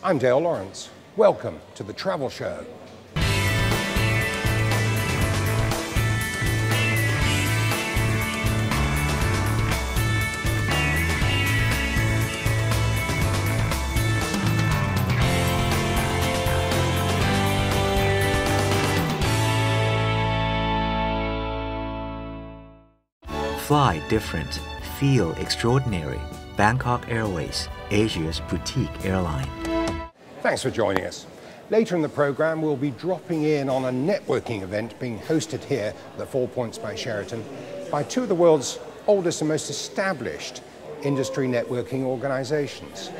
I'm Dale Lawrence. Welcome to the Travel Show. Fly different, feel extraordinary. Bangkok Airways, Asia's boutique airline. Thanks for joining us. Later in the program, we'll be dropping in on a networking event being hosted here at the 4 Points by Sheraton by two of the world's oldest and most established industry networking organizations.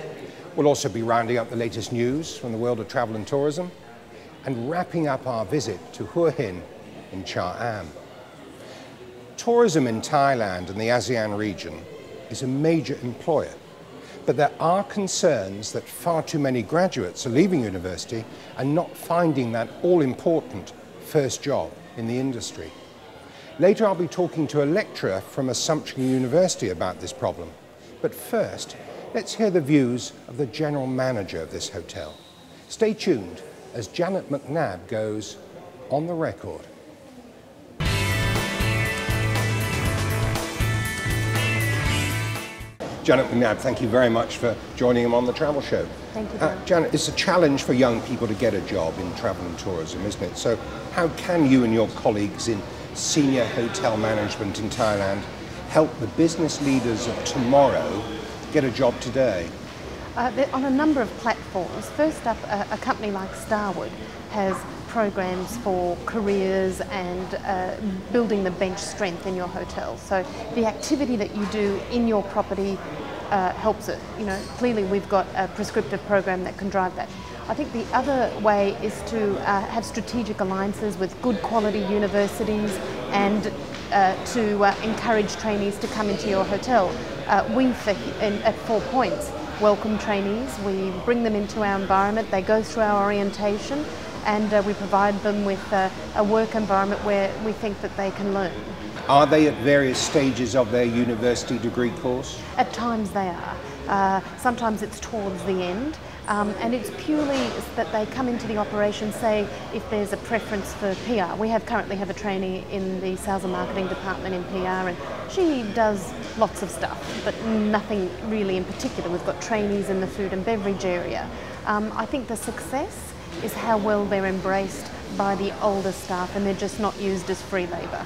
We'll also be rounding up the latest news from the world of travel and tourism and wrapping up our visit to Hua Hin in Cha Am. Tourism in Thailand and the ASEAN region is a major employer, but there are concerns that far too many graduates are leaving university and not finding that all-important first job in the industry. Later I'll be talking to a lecturer from Assumption University about this problem. But first, let's hear the views of the general manager of this hotel. Stay tuned as Janet McNabb goes on the record. Janet McNabb, thank you very much for joining him on the Travel Show. Thank you, Dan. Janet, it's a challenge for young people to get a job in travel and tourism, isn't it? So how can you and your colleagues in senior hotel management in Thailand help the business leaders of tomorrow get a job today? On a number of platforms. First up, a company like Starwood has programs for careers and building the bench strength in your hotel. So the activity that you do in your property helps it. You know, clearly we've got a prescriptive program that can drive that. I think the other way is to have strategic alliances with good quality universities and to encourage trainees to come into your hotel. At 4 Points welcome trainees. We bring them into our environment. They go through our orientation, and we provide them with a work environment where we think that they can learn. Are they at various stages of their university degree course? At times they are. Sometimes it's towards the end. And it's purely that they come into the operation, say, if there's a preference for PR. We currently have a trainee in the sales and marketing department in PR, and she does lots of stuff, but nothing really in particular. We've got trainees in the food and beverage area. I think the success is how well they're embraced by the older staff, and they're just not used as free labour.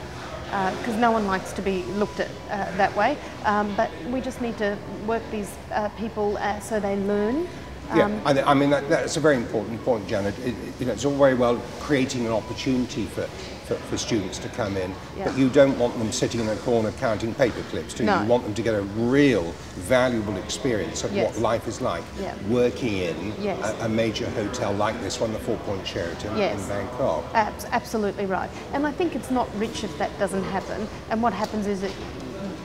Because no one likes to be looked at that way, but we just need to work these people so they learn. Yeah, I mean that's a very important point, Janet. It's all very well creating an opportunity for students to come in, but you don't want them sitting in a corner counting paper clips, do you? No. You want them to get a real, valuable experience of what life is like working in a major hotel like this one, the 4 Point Sheraton in Bangkok. Absolutely right. And I think it's not rich if that doesn't happen. And what happens is that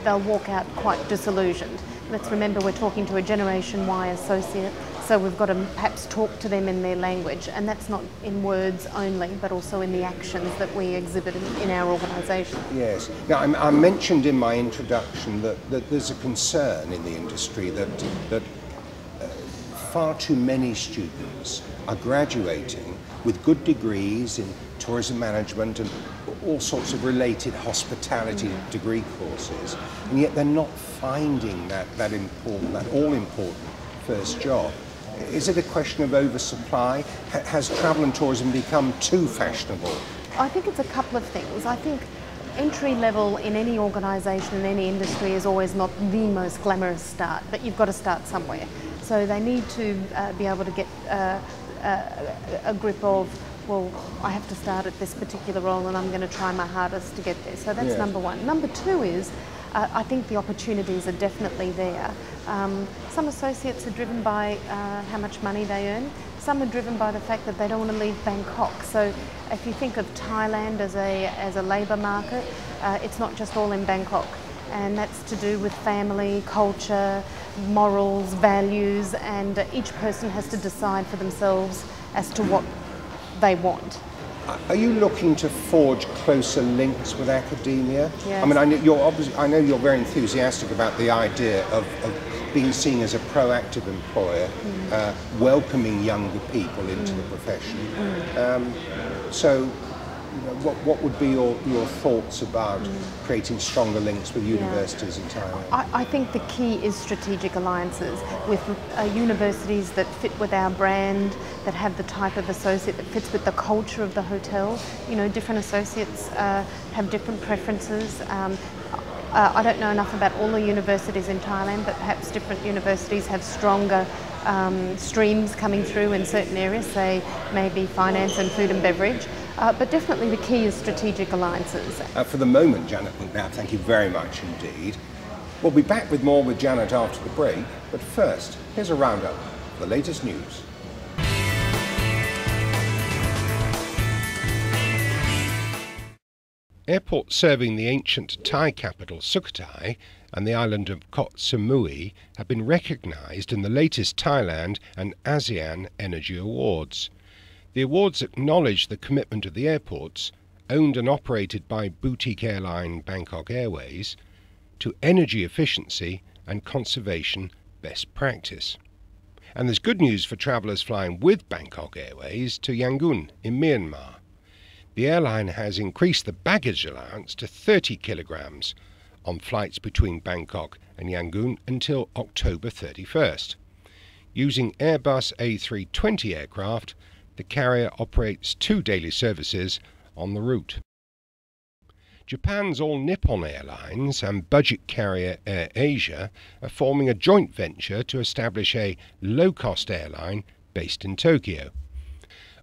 they'll walk out quite disillusioned. Let's remember we're talking to a Generation Y associate, so we've got to perhaps talk to them in their language, and that's not in words only, but also in the actions that we exhibit in our organisation. Yes. Now, I mentioned in my introduction that there's a concern in the industry that far too many students are graduating with good degrees in tourism management and all sorts of related hospitality degree courses, and yet they're not finding that all-important first job. Is it a question of oversupply? Has travel and tourism become too fashionable? I think it's a couple of things. I think entry level in any organisation, in any industry, is always not the most glamorous start, but you've got to start somewhere. So they need to be able to get a grip of, well, I have to start at this particular role and I'm going to try my hardest to get there. So that's number one. Number two is, I think the opportunities are definitely there. Some associates are driven by how much money they earn. Some are driven by the fact that they don't want to leave Bangkok. So if you think of Thailand as a labour market, it's not just all in Bangkok. And that's to do with family, culture, morals, values, and each person has to decide for themselves as to what they want. Are you looking to forge closer links with academia? Yes. I mean, I know you're very enthusiastic about the idea of being seen as a proactive employer, welcoming younger people into the profession. So, what would be your thoughts about creating stronger links with universities in Thailand? I think the key is strategic alliances with universities that fit with our brand, that have the type of associate that fits with the culture of the hotel. You know, different associates have different preferences. I don't know enough about all the universities in Thailand, but perhaps different universities have stronger streams coming through in certain areas, say maybe finance and food and beverage. But definitely the key is strategic alliances. For the moment, Janet McNabb, thank you very much indeed. We'll be back with more with Janet after the break, but first, here's a roundup of the latest news. Airports serving the ancient Thai capital Sukhothai and the island of Koh Samui have been recognised in the latest Thailand and ASEAN Energy Awards. The awards acknowledge the commitment of the airports, owned and operated by boutique airline Bangkok Airways, to energy efficiency and conservation best practice. And there's good news for travellers flying with Bangkok Airways to Yangon in Myanmar. The airline has increased the baggage allowance to 30 kilograms on flights between Bangkok and Yangon until October 31st. Using Airbus A320 aircraft, the carrier operates 2 daily services on the route. Japan's All Nippon Airlines and budget carrier Air Asia are forming a joint venture to establish a low-cost airline based in Tokyo.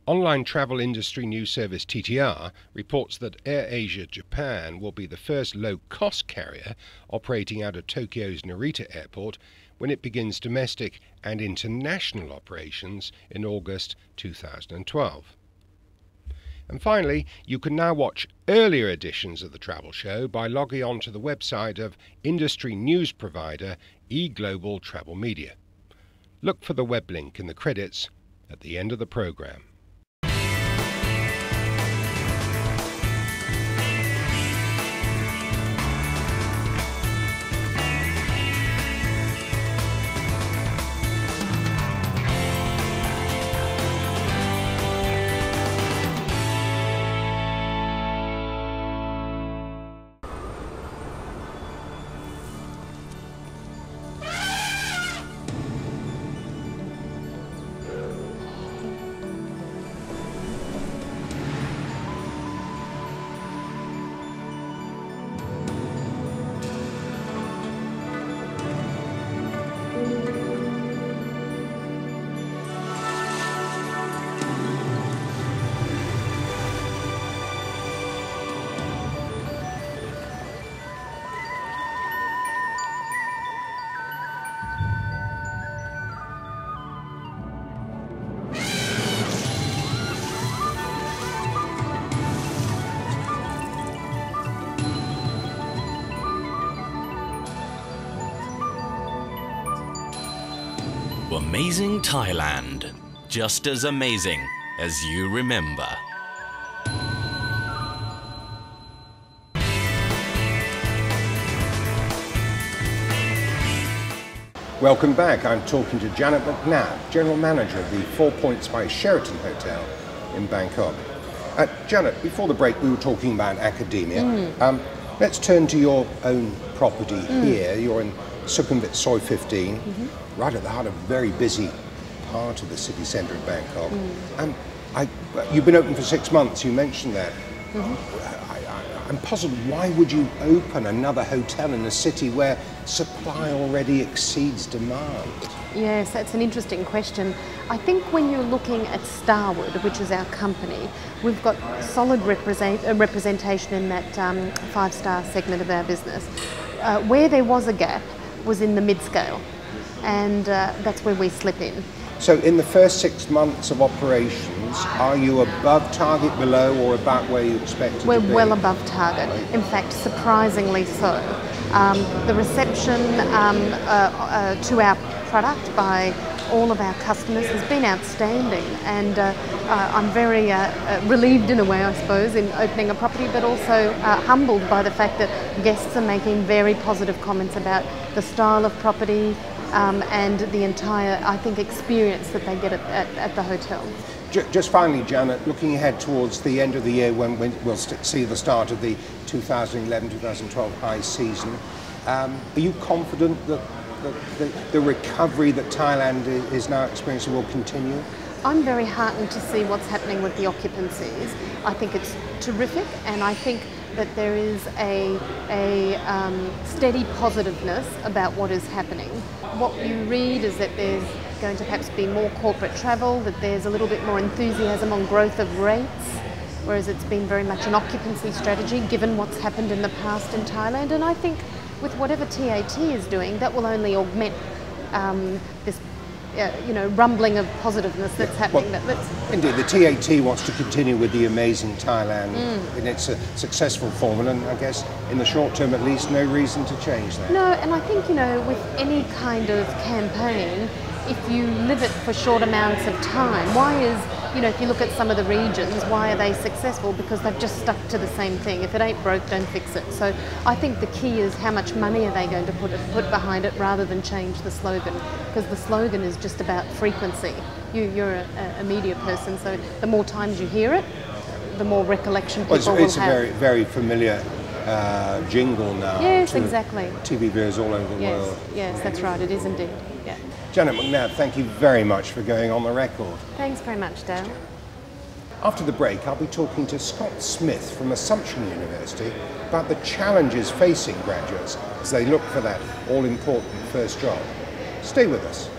Online travel industry news service TTR reports that Air Asia Japan will be the first low-cost carrier operating out of Tokyo's Narita Airport when it begins domestic and international operations in August 2012. And finally, you can now watch earlier editions of the Travel Show by logging on to the website of industry news provider eGlobal Travel Media. Look for the web link in the credits at the end of the programme. Amazing Thailand, just as amazing as you remember. Welcome back. I'm talking to Janet McNabb, General Manager of the 4 Points by Sheraton Hotel in Bangkok. Janet, before the break we were talking about academia. Let's turn to your own property here. You're in Sukhumvit Soi 15, right at the heart of a very busy part of the city centre of Bangkok. You've been open for 6 months, you mentioned that. I'm puzzled, why would you open another hotel in a city where supply already exceeds demand? Yes, that's an interesting question. I think when you're looking at Starwood, which is our company, we've got solid representation in that 5-star segment of our business. Where there was a gap was in the mid-scale, and that's where we slip in. So in the first 6 months of operations, are you above target, below, or about where you expected to be? We're well above target, in fact surprisingly so. The reception to our product by all of our customers has been outstanding, and I'm very relieved in a way, I suppose, in opening a property, but also humbled by the fact that guests are making very positive comments about the style of property, and the entire, I think, experience that they get at the hotel. Just finally, Janet, looking ahead towards the end of the year when we'll see the start of the 2011-2012 high season, are you confident that the recovery that Thailand is now experiencing will continue? I'm very heartened to see what's happening with the occupancies. I think it's terrific, and I think that there is a steady positiveness about what is happening. What you read is that there's going to perhaps be more corporate travel, that there's a little bit more enthusiasm on growth of rates, whereas it's been very much an occupancy strategy given what's happened in the past in Thailand. And I think with whatever TAT is doing, that will only augment this rumbling of positiveness that's happening. Well, indeed, the TAT wants to continue with the amazing Thailand in its successful form, and I guess in the short term at least, no reason to change that. No, and I think, with any kind of campaign, if you live it for short amounts of time, why is, if you look at some of the regions, why are they successful? Because they've just stuck to the same thing. If it ain't broke, don't fix it. So I think the key is how much money are they going to put behind it rather than change the slogan, because the slogan is just about frequency. You're a media person, so the more times you hear it, the more recollection people will have. It's a very, very familiar jingle now. Yes, exactly. TV viewers all over the world. Yes, that's right. It is indeed. Yeah. Janet McNabb, thank you very much for going on the record. Thanks very much, Dale. After the break, I'll be talking to Scott Smith from Assumption University about the challenges facing graduates as they look for that all-important first job. Stay with us.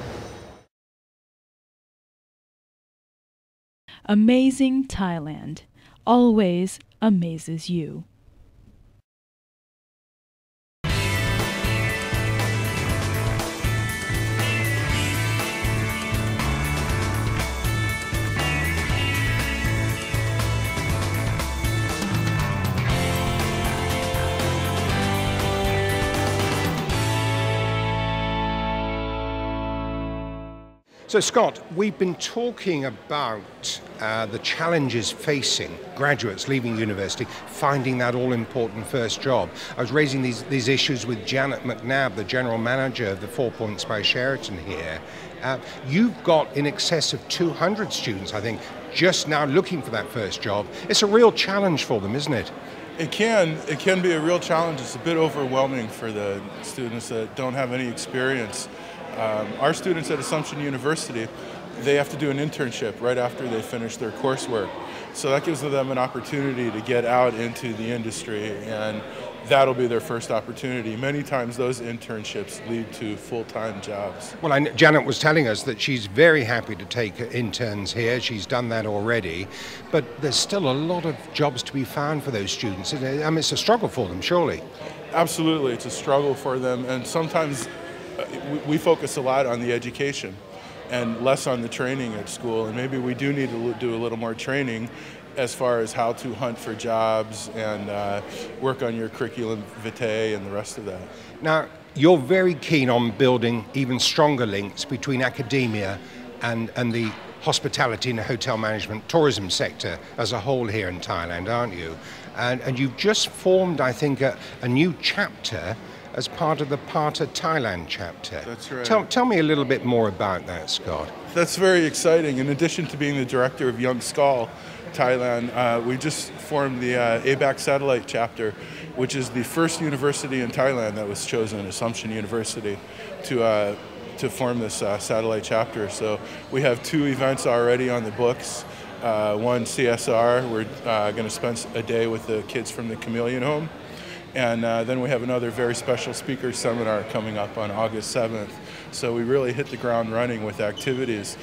Amazing Thailand always amazes you. So Scott, we've been talking about the challenges facing graduates leaving university, finding that all-important first job. I was raising these issues with Janet McNabb, the General Manager of the 4 Points by Sheraton here. You've got in excess of 200 students, I think, just now looking for that first job. It's a real challenge for them, isn't it? It can be a real challenge. It's a bit overwhelming for the students that don't have any experience. Our students at Assumption University, they have to do an internship right after they finish their coursework. So that gives them an opportunity to get out into the industry, and that'll be their first opportunity. Many times those internships lead to full-time jobs. Well, Janet was telling us that she's very happy to take interns here. She's done that already. But there's still a lot of jobs to be found for those students. I mean, it's a struggle for them, surely. Absolutely, it's a struggle for them, and sometimes we focus a lot on the education and less on the training at school, and maybe we do need to do a little more training as far as how to hunt for jobs and work on your curriculum vitae and the rest of that. Now, you're very keen on building even stronger links between academia and the hospitality and hotel management tourism sector as a whole here in Thailand, aren't you? And you've just formed, I think, a new chapter as part of the Parta Thailand chapter. That's right. Tell me a little bit more about that, Scott. That's very exciting. In addition to being the director of Young Skull Thailand, we just formed the ABAC Satellite chapter, which is the first university in Thailand that was chosen, Assumption University, to form this satellite chapter. So we have 2 events already on the books. One CSR, we're going to spend a day with the kids from the Chameleon Home. And then we have another very special speaker seminar coming up on August 7th. So we really hit the ground running with activities.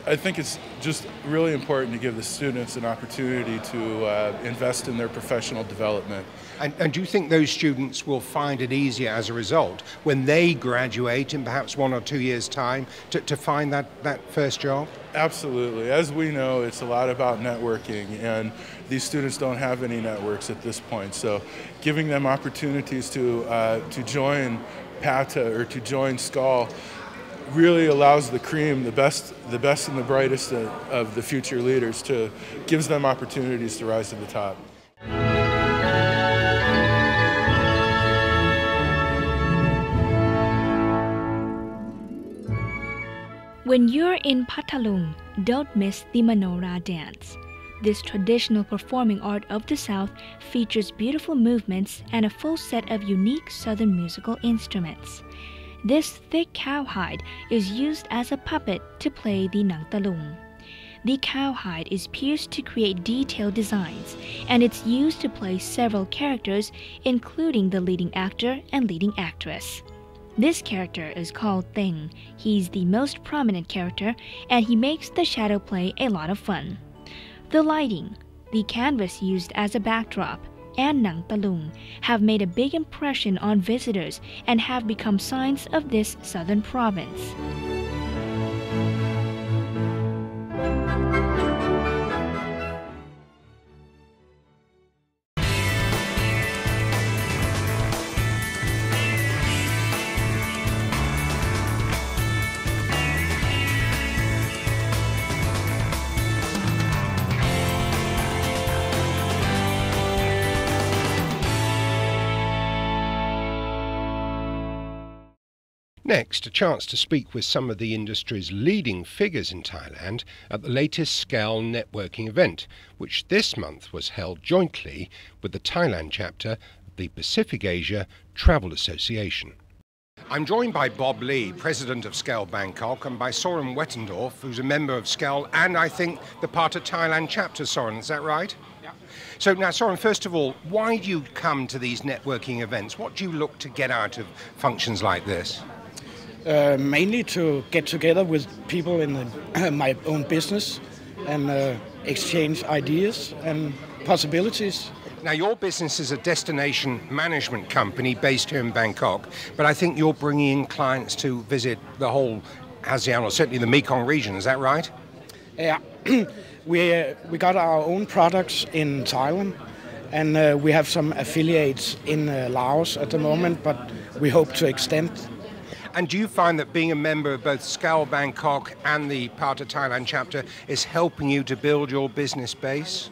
I think it's just really important to give the students an opportunity to invest in their professional development. And do you think those students will find it easier as a result when they graduate in perhaps 1 or 2 years' time to find that first job? Absolutely. As we know, it's a lot about networking, and these students don't have any networks at this point. So giving them opportunities to join PATA or to join SCUL really allows the cream, the best and the brightest of the future leaders, gives them opportunities to rise to the top. When you're in Patalung, don't miss the Manora dance. This traditional performing art of the South features beautiful movements and a full set of unique Southern musical instruments. This thick cowhide is used as a puppet to play the Nang Talung. The cowhide is pierced to create detailed designs, and it's used to play several characters, including the leading actor and leading actress. This character is called Thing. He's the most prominent character, and he makes the shadow play a lot of fun. The lighting, the canvas used as a backdrop, and Nang Talung have made a big impression on visitors and have become signs of this southern province. Next, a chance to speak with some of the industry's leading figures in Thailand at the latest SCAL networking event, which this month was held jointly with the Thailand chapter of the Pacific Asia Travel Association. I'm joined by Bob Lee, President of SCAL Bangkok, and by Soren Wettendorf, who's a member of SCAL and I think the part of Thailand chapter, Soren, is that right? Yeah. So now, Soren, first of all, why do you come to these networking events? What do you look to get out of functions like this? Mainly to get together with people in my own business and exchange ideas and possibilities. Now, your business is a destination management company based here in Bangkok, but I think you're bringing in clients to visit the whole ASEAN, or certainly the Mekong region, is that right? Yeah, we got our own products in Thailand, and we have some affiliates in Laos at the moment, but we hope to extend. And do you find that being a member of both SCAL Bangkok and the Part of Thailand chapter is helping you to build your business base?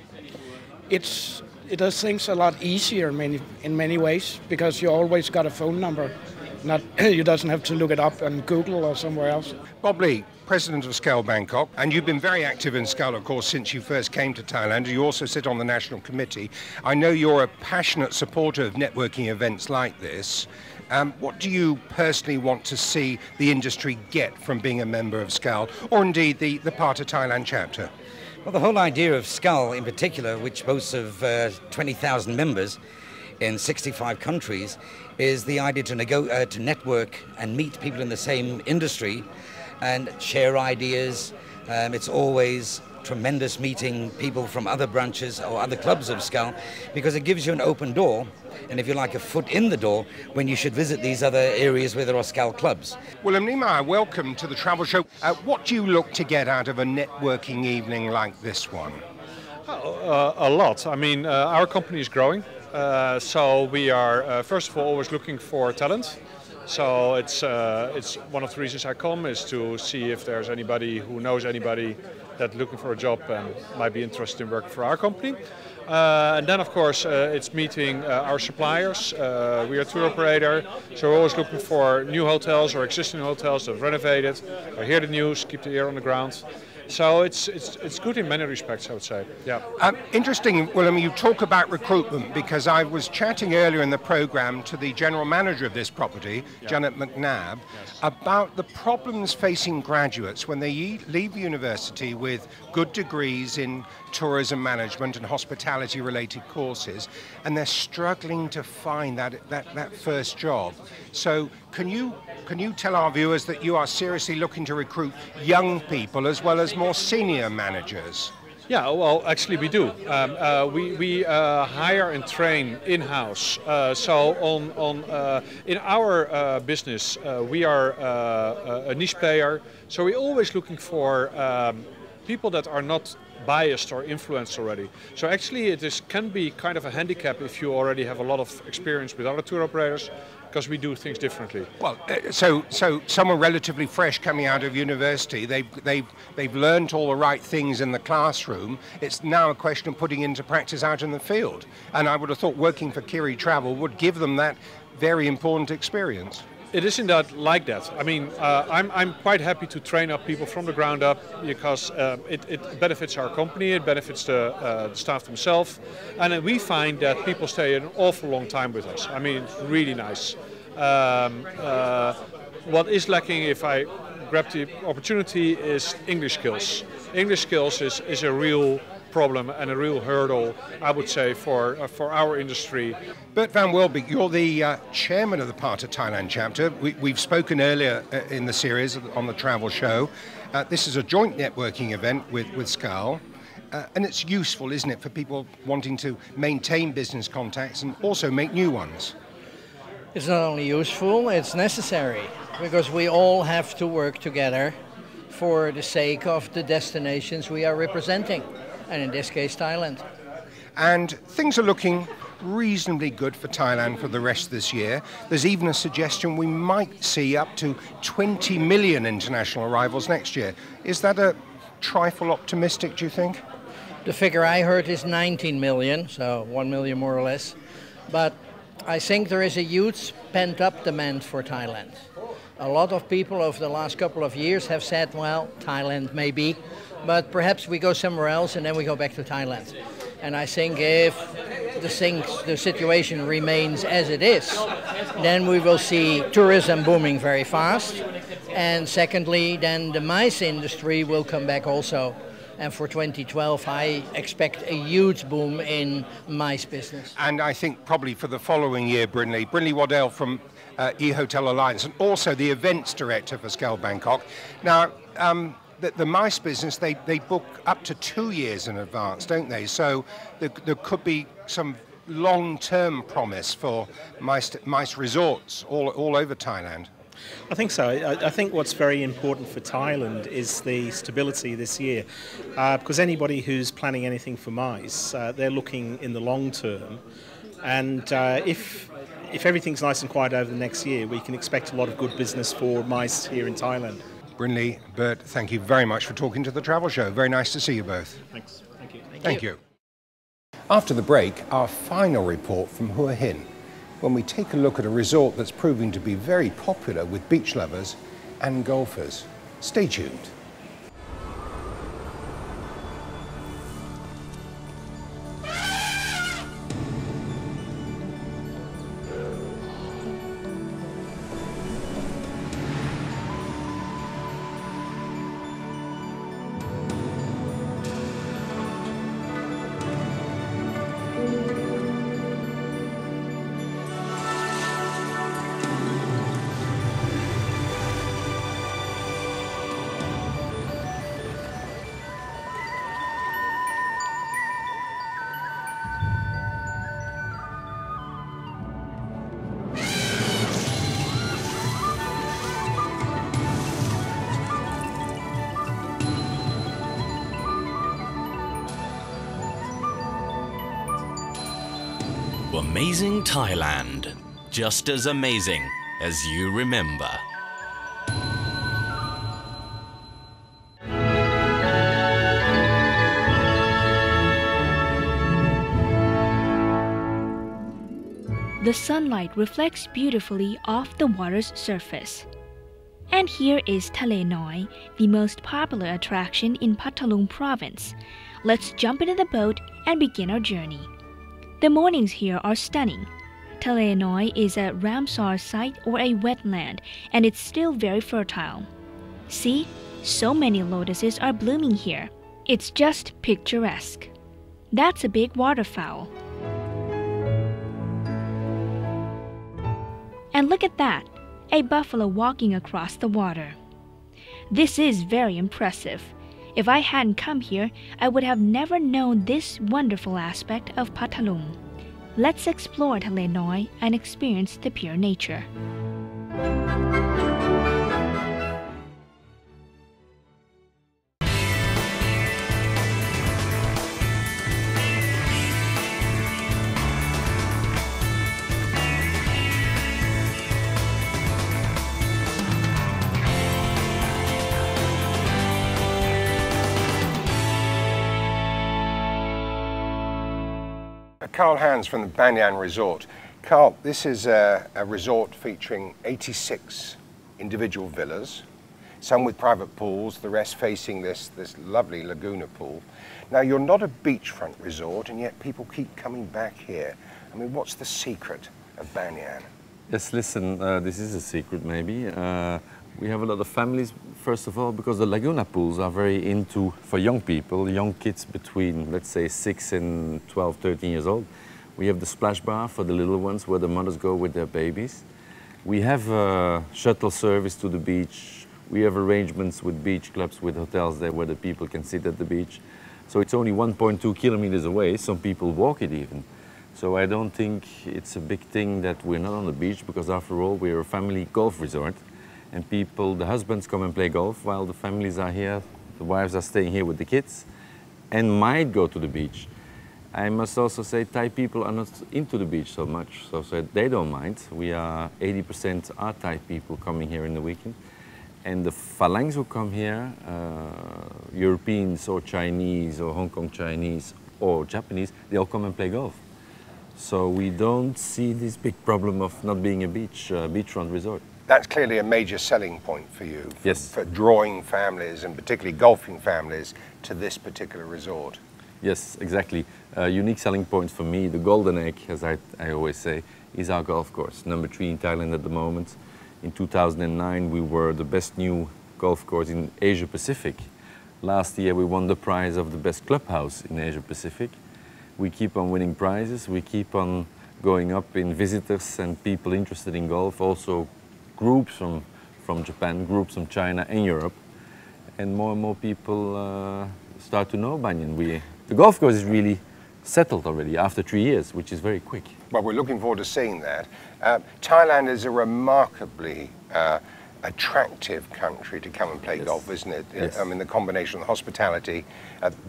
It does things a lot easier in many ways, because you always got a phone number. You doesn't have to look it up on Google or somewhere else. Bob Lee, President of SCAL Bangkok, and you've been very active in SCAL, of course, since you first came to Thailand. You also sit on the National Committee. I know you're a passionate supporter of networking events like this. What do you personally want to see the industry get from being a member of SCAL, or indeed the Part of Thailand chapter? Well, the whole idea of SCAL in particular, which boasts of 20,000 members in 65 countries, is the idea to network and meet people in the same industry and share ideas. It's always tremendous meeting people from other branches or other clubs of SCAL, because it gives you an open door, and if you like, a foot in the door when you should visit these other areas where there are SCAL clubs. Willem Niemeyer, welcome to the Travel Show. What do you look to get out of a networking evening like this one? A lot. I mean, our company is growing, so we are first of all always looking for talent. So it's one of the reasons I come is to see if there's anybody who knows anybody that's looking for a job and might be interested in working for our company. And then, of course, it's meeting our suppliers. We are a tour operator, so we're always looking for new hotels or existing hotels that have renovated. I hear the news, keep the ear on the ground. So it's good in many respects, I would say. Yeah. Interesting, Willem, you talk about recruitment, because I was chatting earlier in the program to the general manager of this property, Janet McNabb, about the problems facing graduates when they leave university with good degrees in tourism management and hospitality related courses, and they're struggling to find that first job. So can you tell our viewers that you are seriously looking to recruit young people as well as more senior managers? Yeah, well, actually we do. We hire and train in-house. So in our business, we are a niche player. So we're always looking for people that are not biased or influenced already. So actually can be kind of a handicap if you already have a lot of experience with other tour operators, because we do things differently. Well, so someone relatively fresh coming out of university, they've learned all the right things in the classroom. It's now a question of putting into practice out in the field. And I would have thought working for Kiri Travel would give them that very important experience. It isn't that like that. I mean, I'm quite happy to train up people from the ground up because it benefits our company, it benefits the staff themselves, and then we find that people stay an awful long time with us. I mean, it's really nice. What is lacking, if I grab the opportunity, is English skills. English skills is a real problem and a real hurdle, I would say, for our industry. Bert van Welbeek, you're the chairman of the Parta Thailand chapter. We've spoken earlier in the series on the travel show. This is a joint networking event with SCAL, and it's useful, isn't it, for people wanting to maintain business contacts and also make new ones? It's not only useful, it's necessary, because we all have to work together for the sake of the destinations we are representing, and in this case, Thailand. And things are looking reasonably good for Thailand for the rest of this year. There's even a suggestion we might see up to 20 million international arrivals next year. Is that a trifle optimistic, do you think? The figure I heard is 19 million, so 1 million more or less. But I think there is a huge pent-up demand for Thailand. A lot of people over the last couple of years have said, well, Thailand maybe, but perhaps we go somewhere else and then we go back to Thailand. And I think if the situation remains as it is, then we will see tourism booming very fast. And secondly, then the MICE industry will come back also. And for 2012, I expect a huge boom in MICE business. And I think probably for the following year, Brynley Waddell from eHotel Alliance, and also the events director for SCAL Bangkok. Now, the MICE business, they book up to 2 years in advance, don't they? So there could be some long-term promise for MICE resorts all over Thailand. I think so. I think what's very important for Thailand is the stability this year, because anybody who's planning anything for MICE, they're looking in the long term, and if everything's nice and quiet over the next year, we can expect a lot of good business for MICE here in Thailand. Brynley, Bert, thank you very much for talking to the Travel Show. Very nice to see you both. Thanks. Thank you. Thank you. After the break, our final report from Hua Hin, when we take a look at a resort that's proving to be very popular with beach lovers and golfers. Stay tuned. Amazing Thailand, just as amazing as you remember. The sunlight reflects beautifully off the water's surface. And here is Thale Noi, the most popular attraction in Pathalung province. Let's jump into the boat and begin our journey. The mornings here are stunning. Thale Noi is a Ramsar site or a wetland, and it's still very fertile. See, so many lotuses are blooming here. It's just picturesque. That's a big waterfowl. And look at that, a buffalo walking across the water. This is very impressive. If I hadn't come here, I would have never known this wonderful aspect of Pathalung. Let's explore Thale Noi and experience the pure nature. Karl Hans from the Banyan Resort. Carl, this is a resort featuring 86 individual villas, some with private pools, the rest facing this lovely Laguna pool. Now, you're not a beachfront resort, and yet people keep coming back here. I mean, what's the secret of Banyan? Yes, listen, this is a secret maybe. We have a lot of families, first of all, because the Laguna pools are very into, for young people, young kids between, let's say, 6 and 12, 13 years old. We have the splash bar for the little ones where the mothers go with their babies. We have a shuttle service to the beach. We have arrangements with beach clubs, with hotels there where the people can sit at the beach. So it's only 1.2 kilometers away. Some people walk it even. So I don't think it's a big thing that we're not on the beach, because after all, we're a family golf resort. And people, the husbands come and play golf while the families are here. The wives are staying here with the kids and might go to the beach. I must also say Thai people are not into the beach so much, so they don't mind. We are 80% are Thai people coming here in the weekend. And the Phalanx who come here, Europeans or Chinese or Hong Kong Chinese or Japanese, they all come and play golf. So we don't see this big problem of not being a beachfront resort. That's clearly a major selling point for you, yes, for drawing families and particularly golfing families to this particular resort. Yes, exactly. Unique selling point for me, the golden egg, as I always say, is our golf course. Number 3 in Thailand at the moment. In 2009, we were the best new golf course in Asia Pacific. Last year, we won the prize of the best clubhouse in Asia Pacific. We keep on winning prizes. We keep on going up in visitors and people interested in golf. Also, groups from Japan, groups from China and Europe. And more people start to know Banyan. The golf course is really settled already after 3 years, which is very quick. Well, we're looking forward to seeing that. Thailand is a remarkably attractive country to come and play golf, isn't it? Yes. I mean, the combination of the hospitality,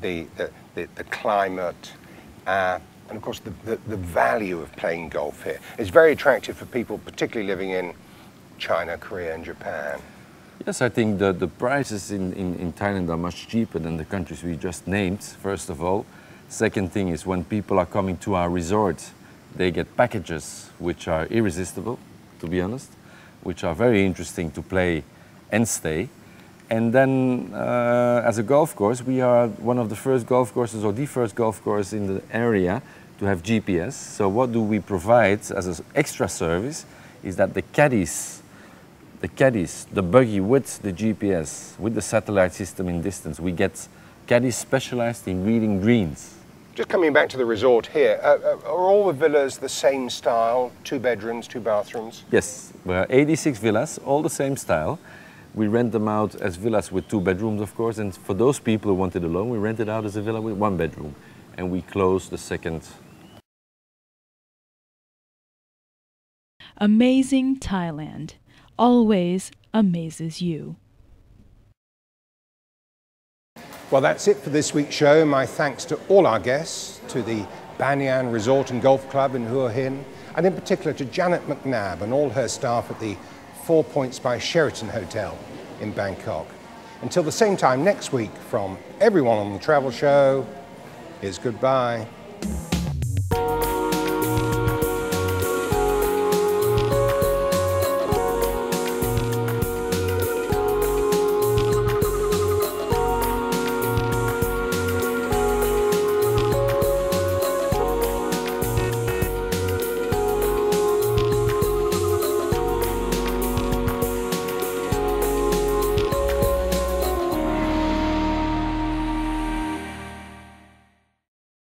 the climate, and of course the value of playing golf here. It's very attractive for people, particularly living in China, Korea and Japan. Yes, I think the prices in Thailand are much cheaper than the countries we just named, first of all. Second thing is, when people are coming to our resort, they get packages which are irresistible, to be honest, which are very interesting to play and stay. And then as a golf course, we are one of the first golf courses, or the first golf course in the area to have GPS. So what do we provide as an extra service is that the caddies, the buggy with the GPS, with the satellite system in distance, we get caddies specialized in reading greens. Just coming back to the resort here, are all the villas the same style, 2 bedrooms, 2 bathrooms? Yes, there are 86 villas, all the same style. We rent them out as villas with 2 bedrooms, of course, and for those people who wanted alone, we rent it out as a villa with 1 bedroom, and we close the second. Amazing Thailand always amazes you. Well, that's it for this week's show. My thanks to all our guests, to the Banyan Resort and Golf Club in Hua Hin, and in particular to Janet McNabb and all her staff at the 4 Points by Sheraton Hotel in Bangkok. Until the same time next week, from everyone on the Travel Show, here's goodbye.